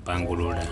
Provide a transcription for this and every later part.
pangulula.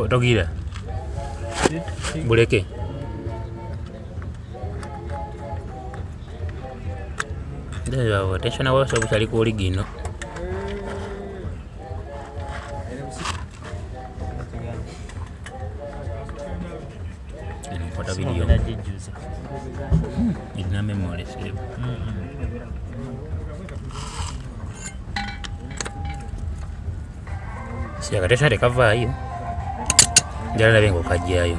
Togira buleke ndio attention awo so butali ku ligino mpota video ina memory save si akatesha recover hiyo jana na bengo kajayo